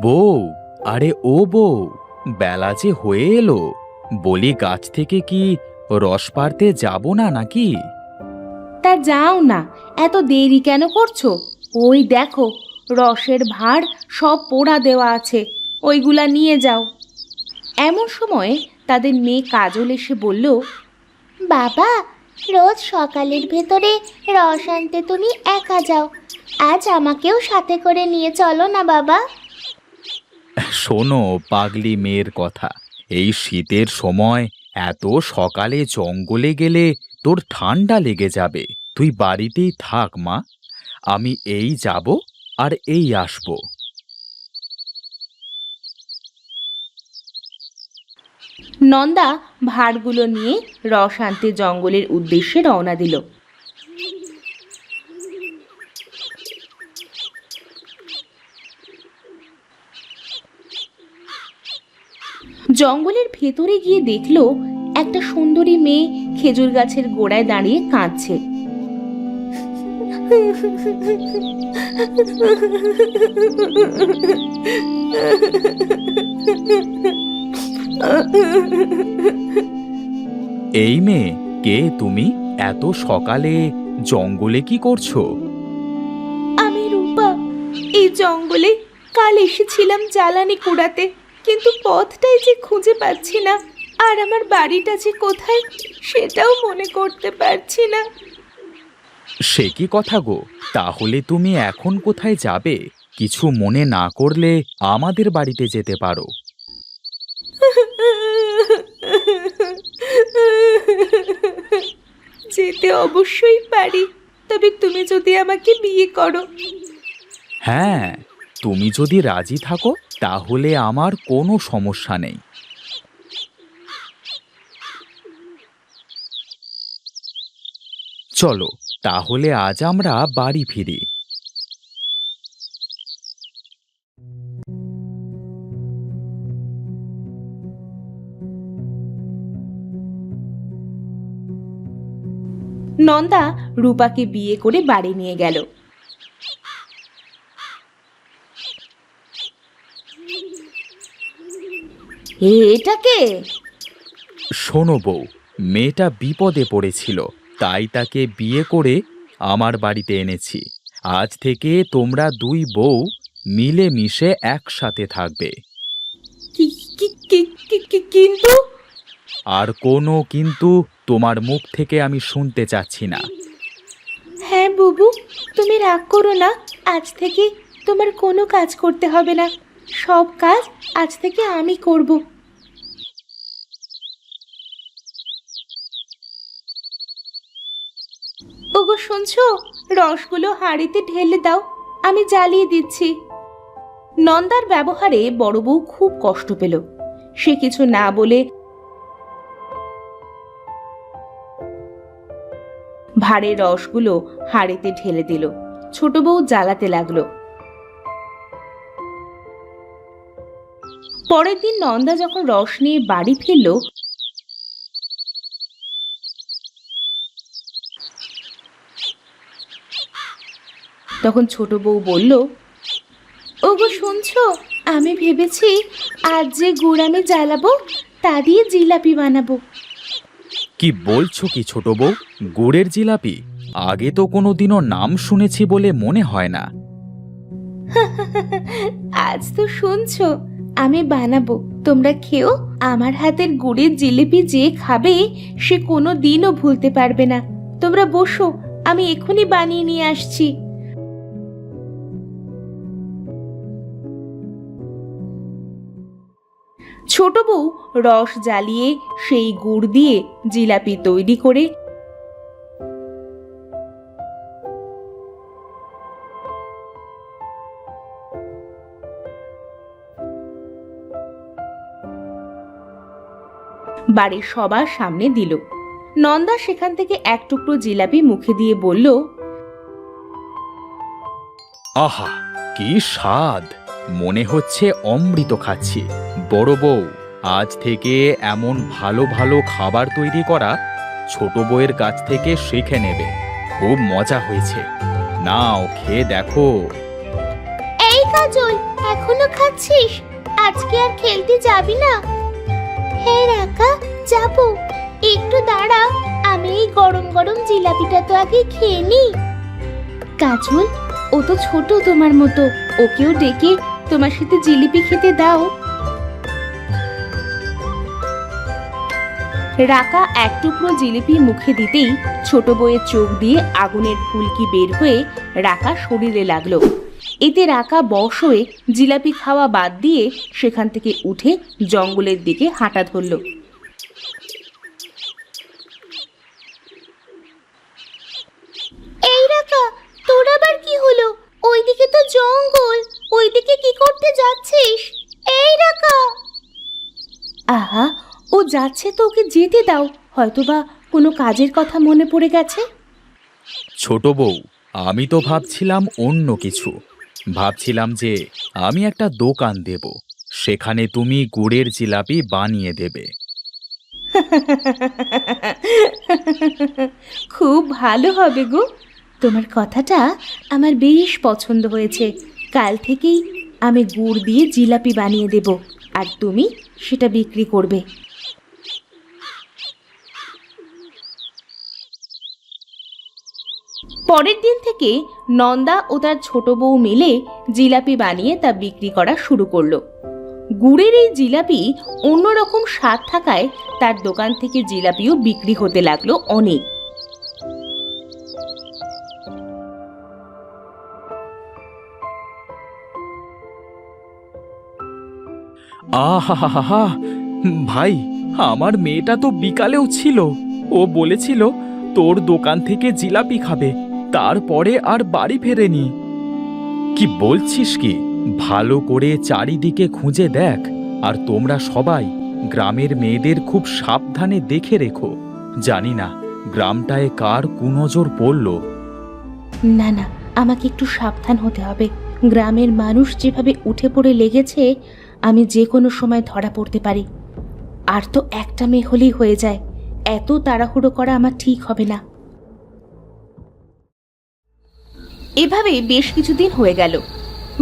বউ, আরে ও বউ, বেলা যে হয়ে এলো। বলি, গাছ থেকে কি রস পাড়তে যাব না নাকি? তা যাও না, এত দেরি কেন করছো? ওই দেখো, রসের ভাঁড় সব পোড়া দেওয়া আছে, ওইগুলা নিয়ে যাও। এমন সময় তাদের মেয়ে কাজল এসে বলল, বাবা, রোজ সকালের ভেতরে রস আনতে তুমি একা যাও, আজ আমাকেও সাথে করে নিয়ে চলো না বাবা। শোনো পাগলি মেয়ের কথা, এই শীতের সময় এত সকালে জঙ্গলে গেলে তোর ঠান্ডা লেগে যাবে। তুই বাড়িতেই থাক মা, আমি এই যাব আর এই আসবো। নন্দা ভাঁড়গুলো নিয়ে রস আনতে জঙ্গলের উদ্দেশ্যে রওনা দিল। জঙ্গলের ভেতরে গিয়ে দেখলো একটা সুন্দরী মেয়ে খেজুর গাছের গোড়ায় দাঁড়িয়ে কাঁদছে। এই মেয়ে, কে তুমি? এত সকালে জঙ্গলে কি করছো? আমি রূপা, এই জঙ্গলে কাল এসেছিলাম জ্বালানি কুড়াতে, কিন্তু পথটাই যে খুঁজে পাচ্ছি না, আর আমার বাড়িটা যে কোথায় সেটাও মনে করতে পারছি না। সে কি কথা গো, তাহলে তুমি এখন কোথায় যাবে? কিছু মনে না করলে আমাদের বাড়িতে যেতে পারো। যেতে অবশ্যই পারি, তবে তুমি যদি আমাকে বিয়ে করো। হ্যাঁ, তুমি যদি রাজি থাকো তাহলে আমার কোনো সমস্যা নেই। চলো তাহলে আজ আমরা বাড়ি ফিরি। নন্দা রূপাকে বিয়ে করে বাড়ি নিয়ে গেল। এটা কে? শোনো বউ, মেয়েটা বিপদে পড়েছিল, তাই তাকে বিয়ে করে আমার বাড়িতে এনেছি। আজ থেকে তোমরা দুই বউ মিলেমিশে একসাথে থাকবে। কিন্তু আর কোনো কিন্তু তোমার মুখ থেকে আমি শুনতে চাচ্ছি না। হ্যাঁ বুবু, তুমি রাগ করো না, আজ থেকে তোমার কোনো কাজ করতে হবে না, সব কাজ আজ থেকে আমি করব। ওগো শুনছো, রসগুলো হাঁড়িতে ঢেলে দাও, আমি জ্বালিয়ে দিচ্ছি। নন্দার ব্যবহারে বড় বউ খুব কষ্ট পেল। সে কিছু না বলে ভাঁড়ের রসগুলো হাঁড়িতে ঢেলে দিল। ছোট বউ জ্বালাতে লাগলো। পরের দিন নন্দা যখন রস নিয়ে বাড়ি ফিরল, তখন ছোট বউ বলল, ওগো শুনছো, আমি ভেবেছি আজ যে গুড় আমি জ্বালাবো তা দিয়ে জিলাপি বানাবো। কি বলছো কি ছোট বউ? গুড়ের জিলাপি? আগে তো কোনোদিনও নাম শুনেছি বলে মনে হয় না। আজ তো শুনছো, আমি বানাবো, তোমরা খেও। আমার হাতের গুড়ের জিলিপি যে খাবে সে কোনো দিনও ভুলতে পারবে না। তোমরা বসো, আমি এখনই বানিয়ে নিয়ে আসছি। ছোট বউ রস জ্বালিয়ে সেই গুড় দিয়ে জিলাপি তৈরি করে বাড়ির সবার সামনে দিল। নন্দা সেখান থেকে এক টুকরো জিলাপি মুখে দিয়ে বলল, আহা, কি স্বাদ! মনে হচ্ছে অমৃত খাচ্ছি। বড় বউ, আজ থেকে এমন ভালো ভালো খাবার তৈরি করা ছোট বউয়ের কাছ থেকে শিখে নেবে। খুব মজা হয়েছে, নাও খেয়ে দেখো। এই কাজল, এখনো খাচ্ছিস? আজকে আর খেলতে যাবি না? হ্যাঁ রাকা, যাবো। একটু দাঁড়া, আমি এই গরম গরম জিলাপিটা তো আগে খেয়ে নি। কাজল, ও তো ছোট তোমার মতো, ওকেও ডেকে তোমার সাথে জিলিপি খেতে দাও। রাকা এক টুকরো জিলিপি মুখে দিতেই ছোট বউয়ের চোখ দিয়ে আগুনের ফুলকি বের হয়ে রাকা শরীরে লাগলো। এতে রাকা বশ হয়ে জিলাপি খাওয়া বাদ দিয়ে সেখান থেকে উঠে জঙ্গলের দিকে হাঁটা ধরল। এই রাকা, তোর আবার কি হলো? ওইদিকে তো জঙ্গল, ওইদিকে কি করতে যাচ্ছিস? এই রাকা! আহা, ও যাচ্ছে তো ওকে যেতে দাও, হয়তোবা কোনো কাজের কথা মনে পড়ে গেছে। ছোট বউ, আমি তো ভাবছিলাম অন্য কিছু। ভাবছিলাম যে আমি একটা দোকান দেব, সেখানে তুমি গুড়ের জিলাপি বানিয়ে দেবে। খুব ভালো হবে গো, তোমার কথাটা আমার বেশ পছন্দ হয়েছে। কাল থেকেই আমি গুড় দিয়ে জিলাপি বানিয়ে দেব, আর তুমি সেটা বিক্রি করবে। পরের দিন থেকে নন্দা ও তার ছোট বউ মিলে জিলাপি বানিয়ে তা বিক্রি করা শুরু করলো। গুড়ের এই জিলাপি অন্যরকম স্বাদ থাকায় তার দোকান থেকে জিলাপিও বিক্রি হতে লাগলো অনেক। আহা, ভাই, আমার মেয়েটা তো বিকালেও ছিল। ও বলেছিল তোর দোকান থেকে জিলাপি খাবে, তারপরে আর বাড়ি ফেরেনি। কি বলছিস কি? ভালো করে চারিদিকে খুঁজে দেখ, আর তোমরা সবাই গ্রামের মেয়েদের খুব সাবধানে দেখে রেখো। জানি না গ্রামটায় কার কুনজর পড়ল। না না, আমাকে একটু সাবধান হতে হবে। গ্রামের মানুষ যেভাবে উঠে পড়ে লেগেছে, আমি যে কোনো সময় ধরা পড়তে পারি। আর তো একটা মেয়ে হলেই হয়ে যায়, এত তাড়াহুড়ো করা আমার ঠিক হবে না। এভাবে বেশ কিছুদিন হয়ে গেল।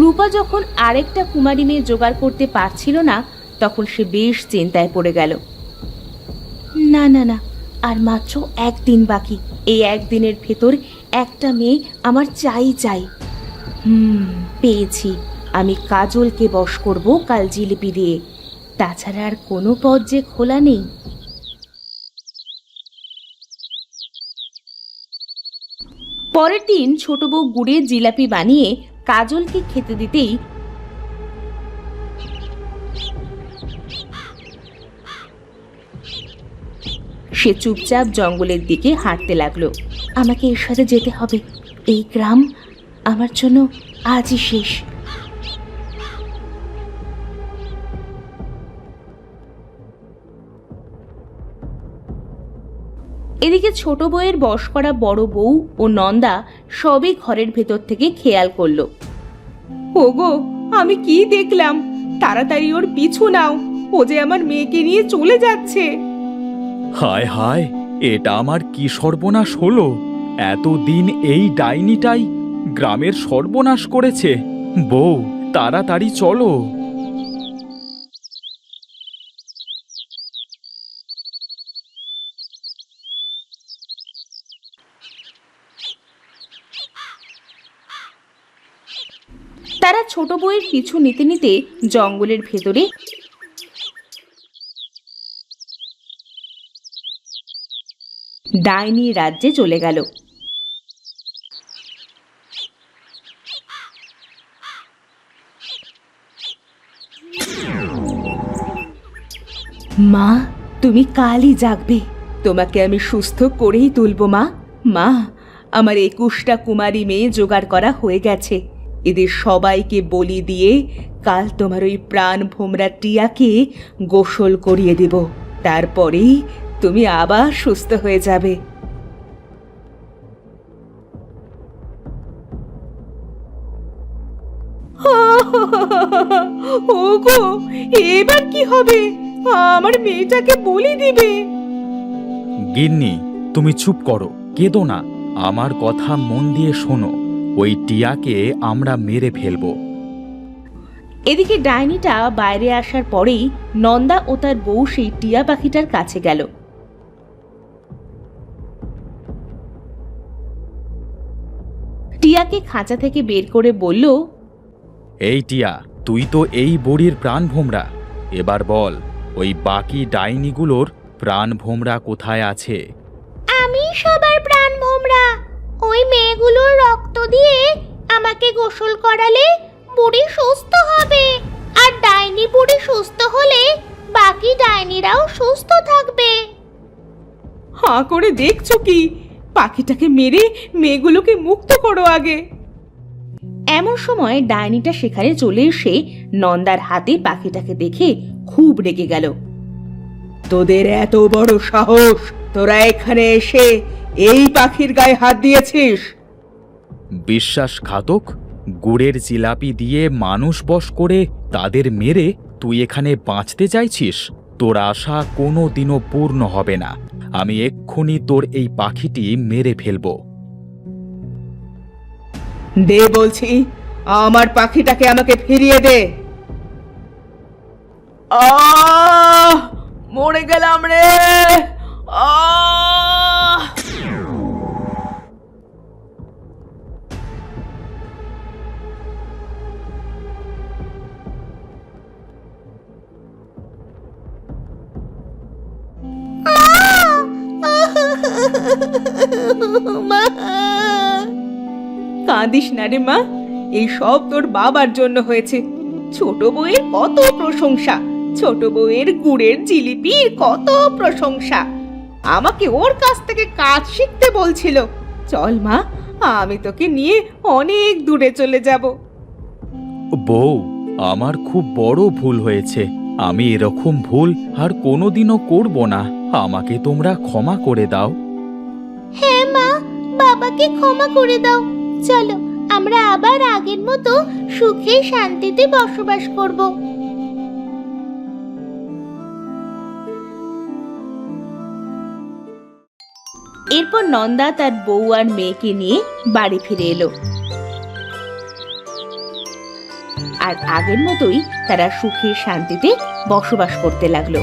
রূপা যখন আরেকটা কুমারী মেয়ে জোগাড় করতে পারছিল না, তখন সে বেশ চিন্তায় পড়ে গেল। না না না, আর মাত্র একদিন বাকি। এই একদিনের ভেতর একটা মেয়ে আমার চাই চাই। পেয়েছি। আমি কাজলকে বশ করব কাল জিলিপি দিয়ে, তাছাড়া আর কোনো পথ যে খোলা নেই। পরের দিন ছোট বউ গুড়ের জিলাপি বানিয়ে কাজলকে খেতে দিতেই সে চুপচাপ জঙ্গলের দিকে হাঁটতে লাগলো। আমাকে এর সাথে যেতে হবে, এই গ্রাম আমার জন্য আজই শেষ। এদিকে ছোট বউয়ের বশ করা বড় বউ ও নন্দা সবই ঘরের ভেতর থেকে খেয়াল করলো। ওগো, আমি কি দেখলাম? তাড়াতাড়ি ওর পিছু নাও, ও যে আমার মেয়েকে নিয়ে চলে যাচ্ছে। হায় হায়, এটা আমার কি সর্বনাশ হলো! এতদিন এই ডাইনিটাই গ্রামের সর্বনাশ করেছে। বউ, তাড়াতাড়ি চলো। তারা ছোট বউয়ের পিছু নিতে নিতে জঙ্গলের ভেতরে ডাইনি রাজ্যে চলে গেল। মা, তুমি কালই জাগবে। তোমাকে আমি সুস্থ করেই তুলব মা। মা, আমার 21টা কুমারী মেয়ে জোগাড় করা হয়ে গেছে। এদের সবাইকে বলি দিয়ে কাল তোমার ওই প্রাণ ভোমরা টিয়াকে গোসল করিয়ে দেব, তারপরেই তুমি আবার সুস্থ হয়ে যাবে। ওগো, এবার কি হবে? আমার মেয়েটাকে বলি দিবে। গিন্নি, তুমি চুপ করো, কেঁদো না। আমার কথা মন দিয়ে শোনো। ওই টিয়াকে আমরা মেরে ফেলবো। এদিকে ডাইনিটা বাইরে আসার পরেই নন্দা ও তার বউ সেই টিয়া পাখিটার কাছে গেল। টিয়াকে খাঁচা থেকে বের করে বলল, এই টিয়া, তুই তো এই বুড়ির প্রাণ ভোমরা। এবার বল, ওই বাকি ডাইনিগুলোর প্রাণ ভোমরা কোথায় আছে? আমি সবার প্রাণ ভোমরা। ওই মেয়েগুলোর রক্ত দিয়ে আমাকে গোসল করালে বুড়ি সুস্থ হবে, আর ডাইনি বুড়ি সুস্থ হলে বাকি ডাইনিরাও সুস্থ থাকবে। হাঁ করে দেখছো কি? পাখিটাকে মেরে মেয়েগুলোকে মুক্ত করো আগে। এমন সময় ডাইনিটা সেখানে চলে এসে নন্দার হাতে পাখিটাকে দেখে খুব রেগে গেল। তোদের এত বড় সাহস, তোরা এখানে এসে এই পাখির গায়ে হাত দিয়েছিস? বিশ্বাসঘাতক! গুড়ের জিলাপি দিয়ে মানুষ বশ করে তাদের মেরে তুই এখানে বাঁচতে চাইছিস? তোর আশা কোনো দিনও পূর্ণ হবে না। আমি এক্ষুনি তোর এই পাখিটি মেরে ফেলবো। দে বলছি, আমার পাখিটাকে আমাকে ফিরিয়ে দে। মরে গেলাম রে। কাঁদিস না রে মা, এই সব তোর বাবার জন্য হয়েছে। ছোট বউয়ের কত প্রশংসা, ছোট বউয়ের গুড়ের জিলিপির কত প্রশংসা। আমাকে ওর কাছ থেকে কাজ শিখতে বলছিল। চল মা, আমি তোকে নিয়ে অনেক দূরে চলে যাব। বউ, আমার খুব বড় ভুল হয়েছে। আমি এরকম ভুল আর কোনোদিনও করব না। আমাকে তোমরা ক্ষমা করে দাও। হ্যাঁ মা, বাবাকে ক্ষমা করে দাও। চলো আমরা আবার আগের মতো সুখে শান্তিতে বসবাস করব। এরপর নন্দা তার বউ আর মেয়েকে নিয়ে বাড়ি ফিরে এলো। আর আগের মতোই তারা সুখে শান্তিতে বসবাস করতে লাগলো।